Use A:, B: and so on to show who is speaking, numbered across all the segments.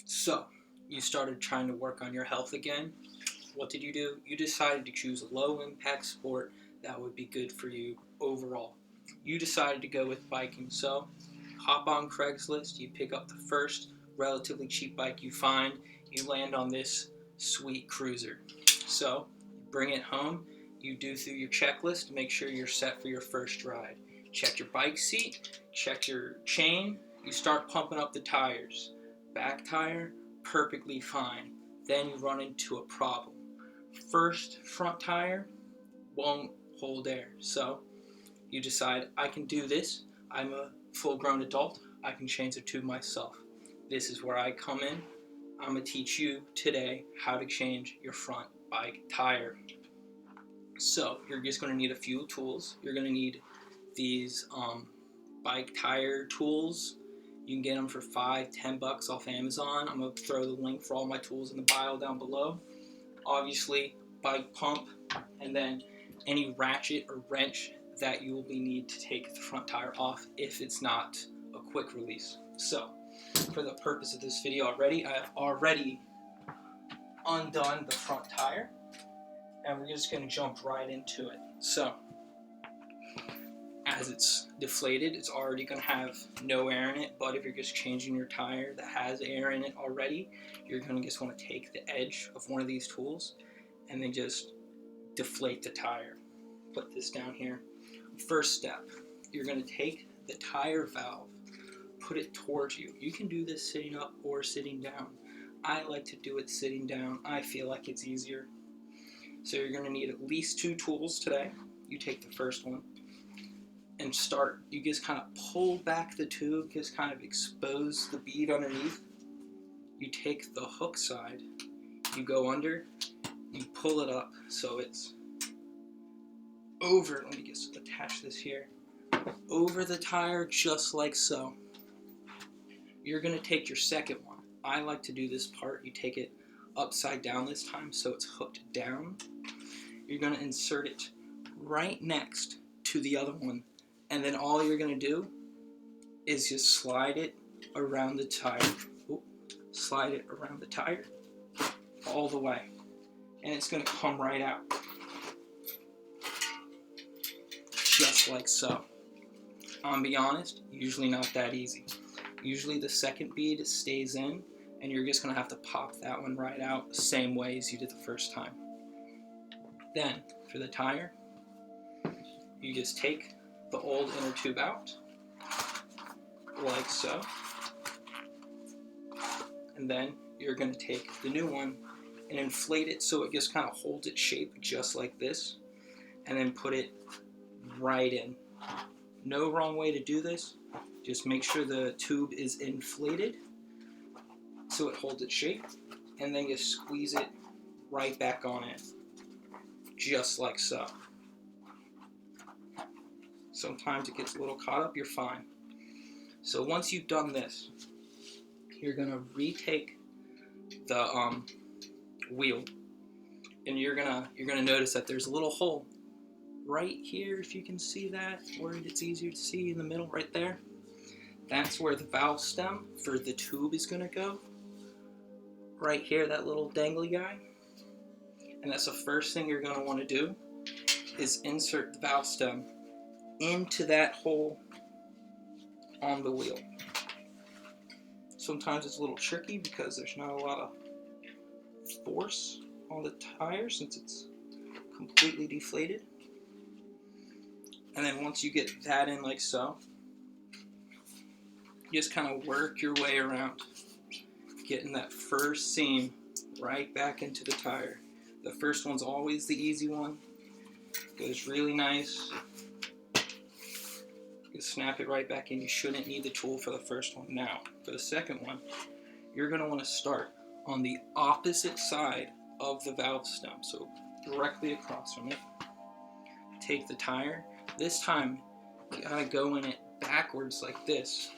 A: So, you started trying to work on your health again. What did you do? You decided to choose a low impact sport that would be good for you overall. You decided to go with biking. So, hop on Craigslist, you pick up the first relatively cheap bike you find, you land on this sweet cruiser. So, you bring it home, you do through your checklist to make sure you're set for your first ride. Check your bike seat, check your chain, you start pumping up the tires. Back tire, perfectly fine. Then you run into a problem. First front tire won't hold air. So you decide, I can do this. I'm a full grown adult. I can change the tube myself. This is where I come in. I'm going to teach you today how to change your front bike tire. So you're just going to need a few tools. You're going to need these bike tire tools. You can get them for $5-10 off Amazon. I'm going to throw the link for all my tools in the bio down below. Obviously, bike pump, and then any ratchet or wrench that you will need to take the front tire off if it's not a quick release. So, for the purpose of this video I have already undone the front tire, and we're just going to jump right into it. So, as it's deflated, it's already going to have no air in it, but if you're just changing your tire that has air in it already, you're going to just want to take the edge of one of these tools and then just deflate the tire. Put this down here. First step, you're going to take the tire valve, put it towards you. You can do this sitting up or sitting down. I like to do it sitting down. I feel like it's easier. So you're going to need at least 2 tools today. You take the first one and start. You just kind of pull back the tube, just kind of expose the bead underneath. You take the hook side, you go under, you pull it up so it's over. Let me just attach this here. Over the tire, just like so. You're going to take your second one. I like to do this part. You take it upside down this time so it's hooked down. You're going to insert it right next to the other one. And then all you're going to do is just slide it around the tire. Slide it around the tire all the way. And it's going to come right out. Just like so. I'll be honest, usually not that easy. Usually the second bead stays in, and you're just going to have to pop that one right out the same way as you did the first time. Then, for the tire, you just take the old inner tube out, like so. And then you're going to take the new one and inflate it so it just kind of holds its shape just like this, and then put it right in. No wrong way to do this. Just make sure the tube is inflated so it holds its shape, and then just squeeze it right back on in, just like so. Sometimes it gets a little caught up, you're fine. So once you've done this, you're going to retake the wheel, and you're gonna notice that there's a little hole right here, if you can see that, where it's easier to see in the middle right there. That's where the valve stem for the tube is going to go. Right here, that little dangly guy. And that's the first thing you're going to want to do, is insert the valve stem into that hole on the wheel. Sometimes it's a little tricky because there's not a lot of force on the tire since it's completely deflated. And then once you get that in like so, you just kind of work your way around, getting that first seam right back into the tire. The first one's always the easy one. Goes really nice. You snap it right back in. You shouldn't need the tool for the first one. Now, for the second one, you're going to want to start on the opposite side of the valve stem, so directly across from it. Take the tire. This time, you gotta go in it backwards like this,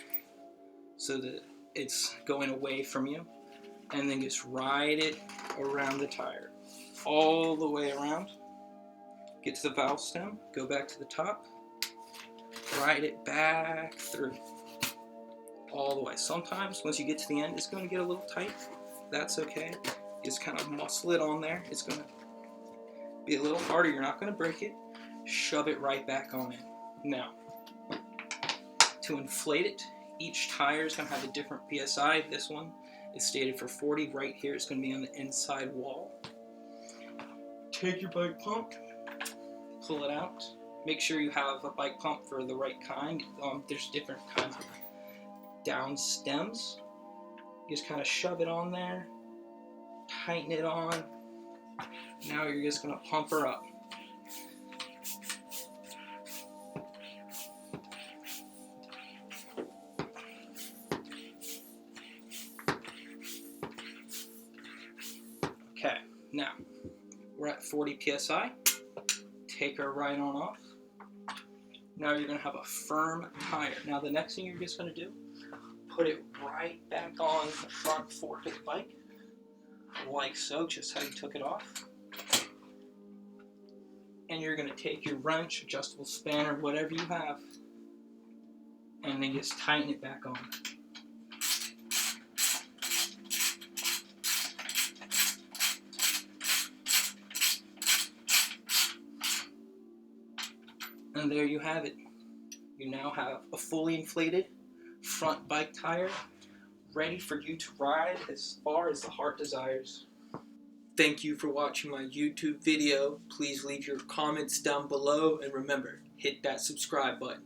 A: so that it's going away from you, and then just ride it around the tire, all the way around. Get to the valve stem, go back to the top, ride it back through. all the way. Sometimes once you get to the end, it's going to get a little tight. That's okay. Just kind of muscle it on there. It's going to be a little harder. You're not going to break it. Shove it right back on in. Now, to inflate it, each tire is going to have a different PSI. This one is stated for 40. Right here, it's going to be on the inside wall. Take your bike pump, pull it out. Make sure you have a bike pump for the right kind. There's different kinds of down stems. You just kind of shove it on there, tighten it on. Now you're just going to pump her up. Okay, now we're at 40 psi. Take her right on off. Now you're going to have a firm tire. Now the next thing you're just going to do, put it right back on the front fork of the bike, like so, just how you took it off. And you're going to take your wrench, adjustable spanner, whatever you have, and then just tighten it back on. And there you have it. You now have a fully inflated front bike tire ready for you to ride as far as the heart desires. Thank you for watching my YouTube video. Please leave your comments down below and remember, hit that subscribe button.